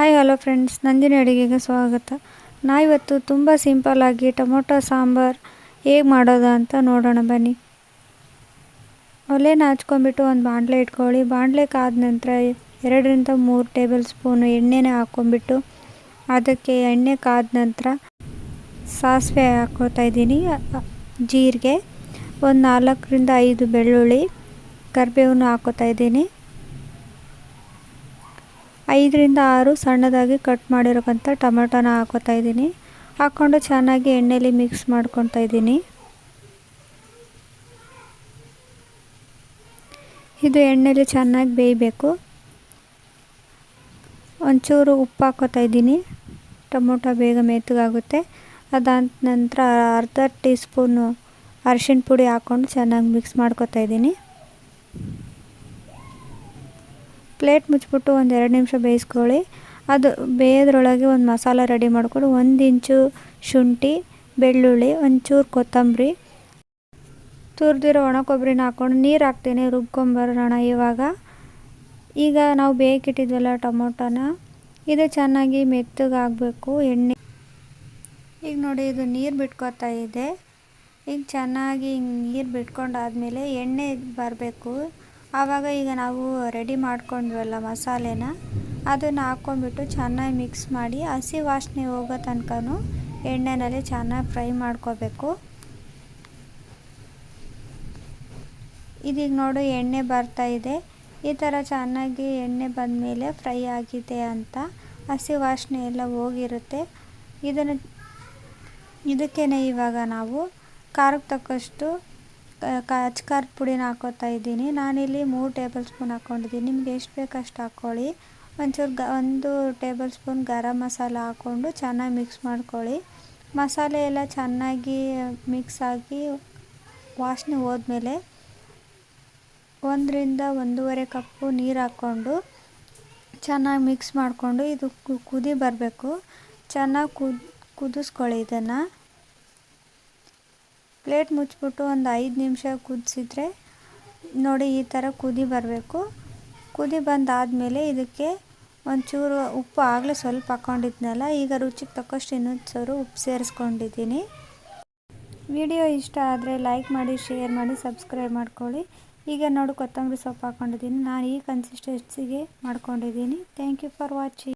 Hi hello friends, Nandini ಅಡುಗೆಗೆ ಸ್ವಾಗತ. ಇವತ್ತು ತುಂಬ ಸಿಂಪಲ್ಲಾಗಿ ಟೊಮೊಟೊ ಸಾಂಬಾರು ಹೇಗೆ ಮಾಡೋದು ಅಂತ ನೋಡೋಣ ಬನ್ನಿ. ಒಲೆನ ಹಚ್ಕೊಂಡ್ಬಿಟ್ಟು ಒಂದು ಬಾಣಲೆ ಇಟ್ಕೊಳ್ಳಿ. ಬಾಣಲೆ ಕಾದ ನಂತರ 2-3 ಟೇಬಲ್ ಸ್ಪೂನು ಎಣ್ಣೆನ ಹಾಕ್ಕೊಂಡ್ಬಿಟ್ಟು ಅದಕ್ಕೆ ಎಣ್ಣೆ ಕಾದ ನಂತರ ಸಾಸಿವೆ ಹಾಕ್ಕೋತಾ ಇದ್ದೀನಿ, ಜೀರಿಗೆ, ಒಂದು 4-5 ಬೆಳ್ಳುಳ್ಳಿ, ಕರಿಬೇವನ್ನು ಹಾಕ್ಕೋತಾ ಇದ್ದೀನಿ, 5-6 ಸಣ್ಣದಾಗಿ ಕಟ್ ಮಾಡಿರೋಂಥ ಟೊಮೆಟೊನ ಹಾಕ್ಕೋತಾ ಇದ್ದೀನಿ. ಹಾಕ್ಕೊಂಡು ಚೆನ್ನಾಗಿ ಎಣ್ಣೆಲಿ ಮಿಕ್ಸ್ ಮಾಡ್ಕೊತಾ ಇದ್ದೀನಿ. ಇದು ಎಣ್ಣೆಲಿ ಚೆನ್ನಾಗಿ ಬೇಯಬೇಕು. ಒಂಚೂರು ಉಪ್ಪು ಹಾಕ್ಕೋತಾ ಇದ್ದೀನಿ, ಟೊಮೊಟೊ ಬೇಗ ಮೆತ್ತಗಾಗುತ್ತೆ. ಅದಾದ ನಂತರ ಅರ್ಧ ಟೀ ಸ್ಪೂನು ಅರಿಶಿಣ ಪುಡಿ ಹಾಕ್ಕೊಂಡು ಚೆನ್ನಾಗಿ ಮಿಕ್ಸ್ ಮಾಡ್ಕೋತಾ ಇದ್ದೀನಿ. ಪ್ಲೇಟ್ ಮುಚ್ಚಿಬಿಟ್ಟು ಒಂದು 2 ನಿಮಿಷ ಬೇಯಿಸ್ಕೊಳ್ಳಿ. ಅದು ಬೇಯೋದ್ರೊಳಗೆ ಒಂದು ಮಸಾಲ ರೆಡಿ ಮಾಡ್ಕೊಂಡು 1 ಇಂಚು ಶುಂಠಿ, ಬೆಳ್ಳುಳ್ಳಿ, ಒಂಚೂರು ಕೊತ್ತಂಬರಿ, ತುರಿದಿರೋ ಒಣ ಕೊಬ್ಬರಿನ ಹಾಕ್ಕೊಂಡು ನೀರು ಹಾಕ್ತೀನಿ, ರುಬ್ಕೊಂಬರೋಣ. ಈಗ ನಾವು ಬೇಯಿಸಿಟ್ಟಿದ್ವಲ್ಲ ಟೊಮೊಟೊನ, ಇದು ಚೆನ್ನಾಗಿ ಮೆತ್ತಗಾಗಬೇಕು. ಈಗ ನೋಡಿ, ಇದು ನೀರು ಬಿಟ್ಕೋತಾ ಇದೆ. ಈಗ ಚೆನ್ನಾಗಿ ನೀರು ಬಿಟ್ಕೊಂಡಾದ್ಮೇಲೆ ಎಣ್ಣೆ ಬರಬೇಕು. ಆವಾಗ ಈಗ ನಾವು ರೆಡಿ ಮಾಡ್ಕೊಂಡ್ವಲ್ಲ ಮಸಾಲೆನ, ಅದನ್ನು ಹಾಕ್ಕೊಂಡ್ಬಿಟ್ಟು ಚೆನ್ನಾಗಿ ಮಿಕ್ಸ್ ಮಾಡಿ ಹಸಿ ವಾಸನೆ ಹೋಗೋ ತನಕನೂ ಎಣ್ಣೆಯಲ್ಲಿ ಚೆನ್ನಾಗಿ ಫ್ರೈ ಮಾಡ್ಕೋಬೇಕು. ಇದೀಗ ನೋಡಿ ಎಣ್ಣೆ ಬರ್ತಾಯಿದೆ. ಈ ಥರ ಚೆನ್ನಾಗಿ ಎಣ್ಣೆ ಬಂದಮೇಲೆ ಫ್ರೈ ಆಗಿದೆ ಅಂತ, ಹಸಿ ವಾಸನೆ ಎಲ್ಲ ಹೋಗಿರುತ್ತೆ. ಇದಕ್ಕೇ ಇವಾಗ ನಾವು ಖಾರಕ್ಕೆ ತಕ್ಕಷ್ಟು ಅಚ್ಕಾರದ ಪುಡಿನ ಹಾಕ್ಕೋತಾ ಇದ್ದೀನಿ. ನಾನಿಲ್ಲಿ 3 ಟೇಬಲ್ ಸ್ಪೂನ್ ಹಾಕ್ಕೊಂಡಿದ್ದೀನಿ. ನಿಮ್ಗೆ ಎಷ್ಟು ಬೇಕು ಅಷ್ಟು ಹಾಕ್ಕೊಳ್ಳಿ. ಒಂಚೂರು 1 ಟೇಬಲ್ ಸ್ಪೂನ್ ಗರಂ ಮಸಾಲ ಹಾಕ್ಕೊಂಡು ಚೆನ್ನಾಗಿ ಮಿಕ್ಸ್ ಮಾಡ್ಕೊಳ್ಳಿ. ಮಸಾಲೆ ಎಲ್ಲ ಚೆನ್ನಾಗಿ ಮಿಕ್ಸ್ ಆಗಿ ವಾಸನೆ ಹೋದ್ಮೇಲೆ 1-1.5 ಕಪ್ಪು ನೀರು ಹಾಕ್ಕೊಂಡು ಚೆನ್ನಾಗಿ ಮಿಕ್ಸ್ ಮಾಡಿಕೊಂಡು ಇದು ಕುದಿ ಬರಬೇಕು. ಚೆನ್ನಾಗಿ ಕುದಿಸ್ಕೊಳ್ಳಿ. ಇದನ್ನು ಪ್ಲೇಟ್ ಮುಚ್ಚಿಬಿಟ್ಟು ಒಂದು 5 ನಿಮಿಷ ಕುದಿಸಿದ್ರೆ ನೋಡಿ ಈ ಥರ ಕುದಿ ಬರಬೇಕು. ಕುದಿ ಬಂದಾದಮೇಲೆ ಇದಕ್ಕೆ ಒಂಚೂರು ಉಪ್ಪು ಆಗಲೇ ಸ್ವಲ್ಪ ಹಾಕ್ಕೊಂಡಿದ್ನಲ್ಲ, ಈಗ ರುಚಿಗೆ ತಕ್ಕಷ್ಟು ಇನ್ನೊಂಚೂರು ಉಪ್ಪು ಸೇರಿಸ್ಕೊಂಡಿದ್ದೀನಿ. ವಿಡಿಯೋ ಇಷ್ಟ ಆದರೆ ಲೈಕ್ ಮಾಡಿ, ಶೇರ್ ಮಾಡಿ, ಸಬ್ಸ್ಕ್ರೈಬ್ ಮಾಡ್ಕೊಳ್ಳಿ. ಈಗ ನೋಡಿ ಕೊತ್ತಂಬರಿ ಸೊಪ್ಪು ಹಾಕ್ಕೊಂಡಿದ್ದೀನಿ. ನಾನು ಈ ಕನ್ಸಿಸ್ಟೆನ್ಸಿಗೆ ಮಾಡ್ಕೊಂಡಿದ್ದೀನಿ. Thank you for watching.